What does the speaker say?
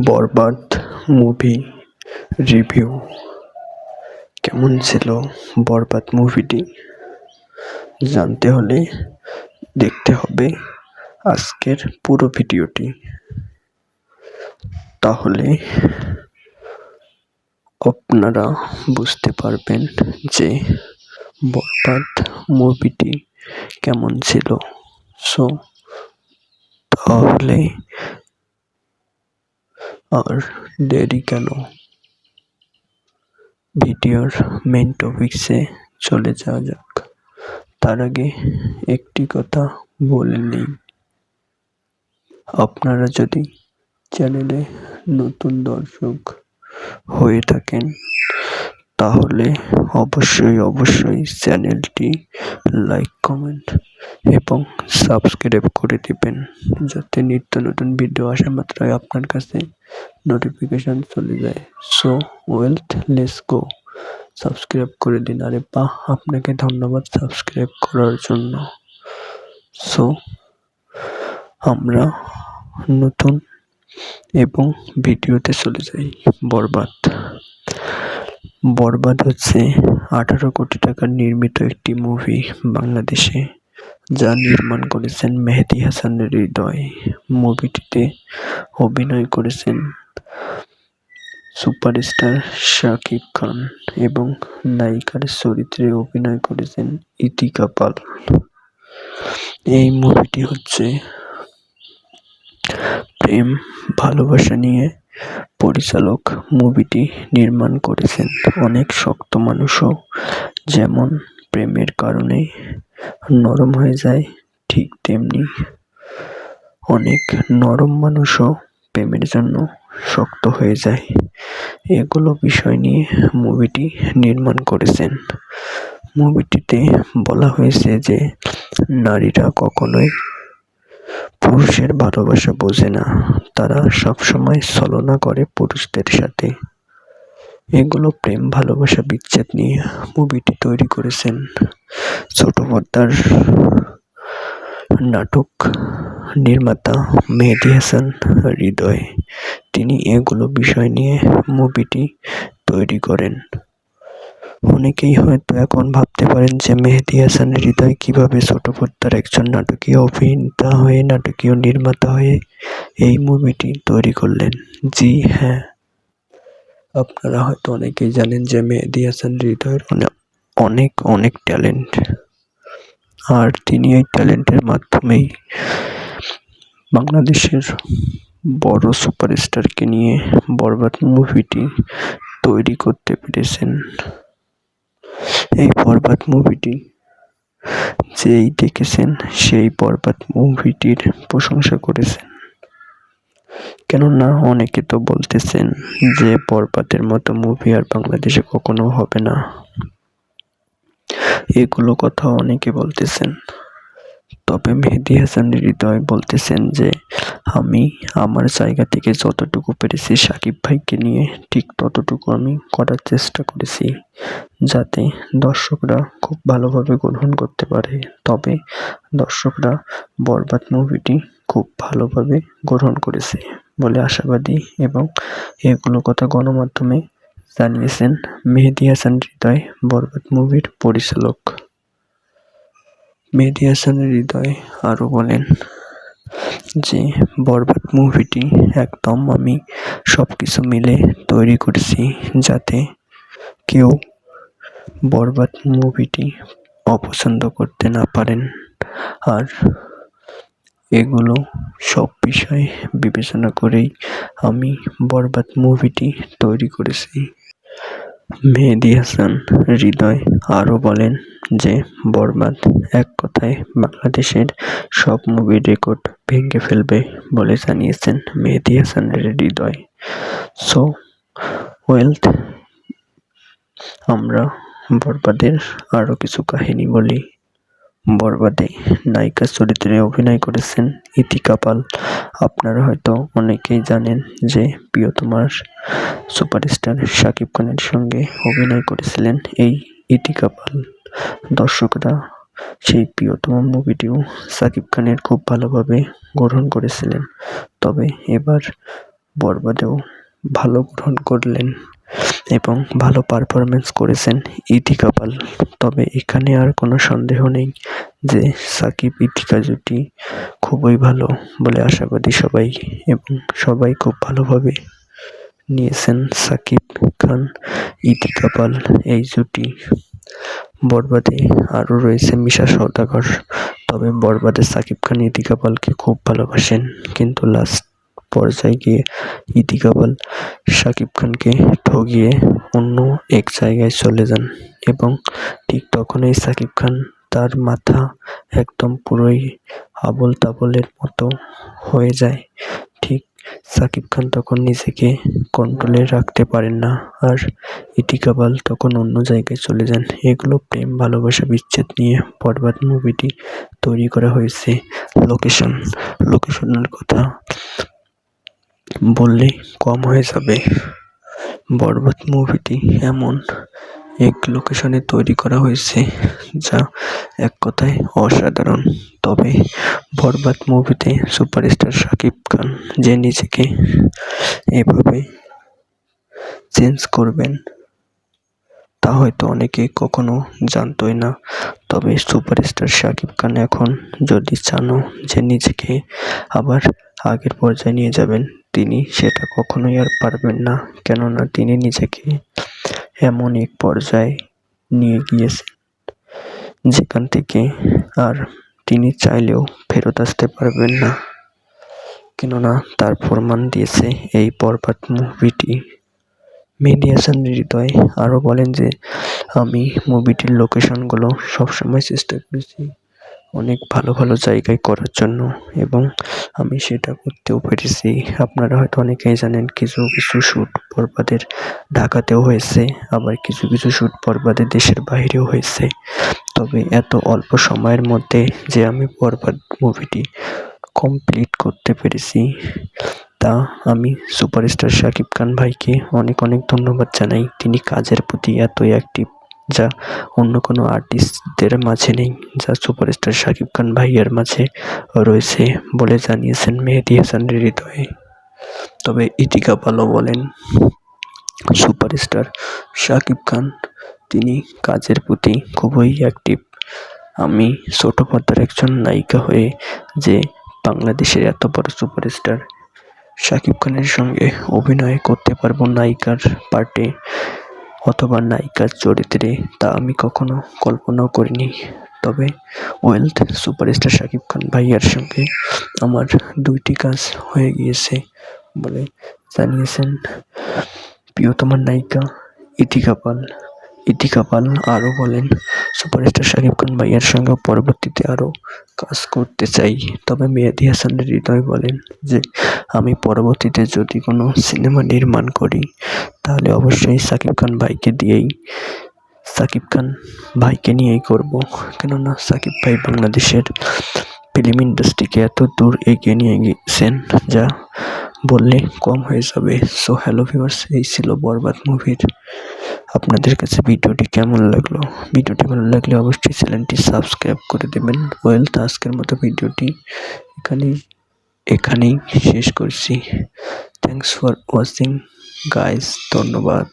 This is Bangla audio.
বরবাদ মুভি রিভিউ কেমন ছিল বরবাদ মুভিটি জানতে হলে দেখতে হবে আজকের পুরো ভিডিওটি। তাহলে আপনারা বুঝতে পারবেন যে বরবাদ মুভিটি কেমন ছিল। তাহলে আর দেরি কেন, ভিডিওর মেন টপিকসে চলে যাওয়া যাক। তার আগে একটি কথা বলে নিই, আপনারা যদি চ্যানেলে নতুন দর্শক হয়ে থাকেন তাহলে অবশ্যই চ্যানেলটি লাইক, কমেন্ট এবং সাবস্ক্রাইব করে দিবেন, যাতে নিত্য নতুন ভিডিও আসা মাত্রই আপনার কাছে নোটিফিকেশন চলে যায়। লেটস গো, সাবস্ক্রাইব করে দিন। আরে বাহ, আপনাকে ধন্যবাদ সাবস্ক্রাইব করার জন্য। আমরা নতুন এবং ভিডিওতে চলে যাই। বরবাদ হচ্ছে 18 কোটি টাকার নির্মিত একটি মুভি বাংলাদেশে, যা নির্মাণ করেছেন মেহেদী হাসান হৃদয়। মুভিটিতে অভিনয় করেছেন সুপারস্টার শাকিব খান এবং নায়িকার চরিত্রে অভিনয় করেছেন ইতিকা পাল। এই মুভিটি হচ্ছে প্রেম ভালোবাসা নিয়ে পরিচালক মুভিটি নির্মাণ করেছেন। অনেক শক্ত মানুষও যেমন প্রেমের কারণে নরম হয়ে যায়, ঠিক তেমনি অনেক নরম মানুষও প্রেমের জন্য শক্ত হয়ে যায়। এগুলো বিষয় নিয়ে মুভিটি নির্মাণ করেছেন। মুভিটিতে বলা হয়েছে যে নারীরা কখনোই পুরুষের ভালোবাসা বোঝে না, তারা সবসময় ছলনা করে পুরুষদের সাথে। এগুলো প্রেম ভালোবাসা বিচ্ছেদ নিয়ে মুভিটি তৈরি করেছেন ছোট পর্দার নাটক নির্মাতা মেহেদী হাসান হৃদয়। তিনি এগুলো বিষয় নিয়ে মুভিটি তৈরি করেন। অনেকেই হয়তো এখন ভাবতে পারেন যে মেহেদী হাসান হৃদয় কিভাবে ছোট পর্দার একজন নাটকীয় অভিনেতা হয়ে, নাটকীয় নির্মাতা হয়ে এই মুভিটি তৈরি করলেন। জি হ্যাঁ, আপনারা হয়তো অনেকেই জানেন যে মেহেদী হাসান হৃদয়ের অনেক ট্যালেন্ট, আর তিনি এই ট্যালেন্টের মাধ্যমেই বাংলাদেশের বড় সুপারস্টারকে নিয়ে বরবাদ মুভিটি তৈরি করতে পেরেছেন। এই বরবাদ মুভিটি যেই দেখেছেন সেই বরবাদ মুভিটির প্রশংসা করেছেন। কেননা অনেকে তো বলতেছেন যে বরবাদের মতো মুভি আর বাংলাদেশে কখনো হবে না। এগুলো কথা অনেকে বলতেছেন, তবে মেহেদী হাসান হৃদয় বলতেছেন যে আমি আমার জায়গা থেকে যতটুকু পেরেছি শাকিব ভাইকে নিয়ে ঠিক ততটুকু আমি করার চেষ্টা করেছি, যাতে দর্শকরা খুব ভালোভাবে গ্রহণ করতে পারে। তবে দর্শকরা বরবাদ মুভিটি খুব ভালোভাবে গ্রহণ করেছে বলে আশাবাদী, এবং এগুলো কথা গণমাধ্যমে জানিয়েছেন মেহেদী হাসান হৃদয়, বরবাদ মুভির পরিচালক। মেহেদী হাসান হৃদয় আরও বলেন যে বরবাদ মুভিটি একদম আমি সবকিছু মিলে তৈরি করেছি, যাতে কেউ বরবাদ মুভিটি অপছন্দ করতে না পারেন। আর এগুলো সব বিষয় বিবেচনা করেই আমি বরবাদ মুভিটি তৈরি করেছি। মেহেদী হাসান হৃদয় আরও বলেন যে বরবাদ এক কথায় বাংলাদেশের সব মুভির রেকর্ড ভেঙে ফেলবে বলে জানিয়েছেন মেহেদী হাসান হৃদয়। আমরা বরবাদের আরও কিছু কাহিনী বলি। বরবাদে নায়িকার চরিত্রে অভিনয় করেছেন ইতিকা পাল। আপনারা হয়তো অনেকেই জানেন যে প্রিয়তমার সুপারস্টার শাকিব খানের সঙ্গে অভিনয় করেছিলেন এই ইতিকা পাল। দর্শকরা সেই প্রিয়তমা মুভিটিও শাকিব খানের খুব ভালোভাবে গ্রহণ করেছিলেন। তবে এবার বরবাদেও ভালো গ্রহণ করলেন এবং ভালো পারফরম্যান্স করেছেন ইথিকা পাল। তবে এখানে আর কোনো সন্দেহ নেই যে সাকিব ইথিকা জুটি খুবই ভালো বলে আশাবাদী সবাই, এবং সবাই খুব ভালোভাবে নিয়েছেন সাকিব খান ইথিকা পাল এই জুটি। বরবাদে আরও রয়েছে মিশা সওদাগর, তবে বরবাদে সাকিব খান ইথিকা পালকে খুব ভালোবাসেন, কিন্তু লাস্ট পর্যায়ে গিয়ে ইথিকা পাল সাকিব খানকে ঠগিয়ে অন্য এক জায়গায় চলে যান, এবং ঠিক তখনই সাকিব খান তার মাথা একদম পুরোই আবোল তাবোলের মতো হয়ে যায়। ঠিক সাকিব খান তখন নিজেকে কন্ট্রোলে রাখতে পারেন না, আর ইথিকা পাল তখন অন্য জায়গায় চলে যান। এগুলো প্রেম ভালোবাসা বিচ্ছেদ নিয়ে বরবাদ মুভিটি তৈরি করা হয়েছে। লোকেশনের কথা বললে কম হয়ে যাবে। বরবাদ মুভিটি এমন এক লোকেশনে তৈরি করা হয়েছে যা এক কথায় অসাধারণ। তবে বরবাদ মুভিতে সুপারস্টার শাকিব খান যে নিজেকে এভাবে চেঞ্জ করবেন তা হয়তো অনেকে কখনো জানতোই না। তবে সুপারস্টার শাকিব খান এখন যদি চানও যে নিজেকে আবার আগের পর্যায়ে নিয়ে যাবেন, তিনি সেটা কখনোই আর পারবেন না, কেননা তিনি নিজেকে এমন এক পর্যায়ে নিয়ে গিয়েছেন যেখান থেকে আর তিনি চাইলেও ফেরত আসতে পারবেন না, কেননা তার প্রমাণ দিয়েছে এই বরবাদ মুভিটি। মেহেদী হাসান হৃদয় আরও বলেন যে, আমি মুভিটির লোকেশনগুলো সবসময় চেষ্টা করেছি অনেক ভালো ভালো জায়গায় করার জন্য, এবং আমি সেটা করতেও পেরেছি। আপনারা হয়তো অনেকেই জানেন কিছু কিছু শ্যুট বরবাদের ঢাকাতেও হয়েছে, আবার কিছু কিছু শ্যুট বরবাদের দেশের বাইরেও হয়েছে। তবে এত অল্প সময়ের মধ্যে যে আমি বরবাদ মুভিটি কমপ্লিট করতে পেরেছি, তা আমি সুপারস্টার শাকিব খান ভাইকে অনেক অনেক ধন্যবাদ জানাই। তিনি কাজের প্রতি এতই অ্যাক্টিভ যা অন্য কোনো আর্টিস্টদের মাঝে নেই, যা সুপারস্টার শাকিব খান ভাইয়ের মাঝে রয়েছে বলে জানিয়েছেন মেহেদী হাসান হৃদয়। তবে ইথিকা পালও বলেন, সুপারস্টার শাকিব খান তিনি কাজের প্রতি খুবই অ্যাক্টিভ। আমি ছোট পর্দার একজন নায়িকা হয়ে যে বাংলাদেশের এত বড় সুপারস্টার শাকিব খানের সঙ্গে অভিনয় করতে পারবো নায়িকার পার্টে অথবা নায়িকার চরিত্রে, তা আমি কখনো কল্পনাও করিনি। তবে সুপারস্টার শাকিব খান ভাইয়ার সঙ্গে আমার 2টি কাজ হয়ে গিয়েছে বলে জানিয়েছেন প্রিয়তমা নায়িকা ইথিকা পাল আরও বলেন, সুপারস্টার শাকিব খান ভাইয়ার সঙ্গে পরবর্তীতে আরও কাজ করতে চাই। তবে মেহেদী হাসান হৃদয় বলেন যে, আমি পরবর্তীতে যদি কোনো সিনেমা নির্মাণ করি তাহলে অবশ্যই সাকিব খান ভাইকে নিয়েই করব, কেননা সাকিব ভাই বাংলাদেশের ফিল্ম ইন্ডাস্ট্রিকে এত দূর এগিয়ে নিয়ে গিয়েছেন যা বললে কম হয়ে যাবে। সো হ্যালো ভিউয়ার্স, এই ছিল বরবাদ মুভির। আপনাদের কাছে ভিডিওটি কেমন লাগলো? ভিডিওটি ভালো লাগলে অবশ্যই চ্যানেলটি সাবস্ক্রাইব করে দেবেন। তো আজকের মতো ভিডিওটি এখানেই শেষ করছি। থ্যাংকস ফর ওয়াচিং গাইস, ধন্যবাদ।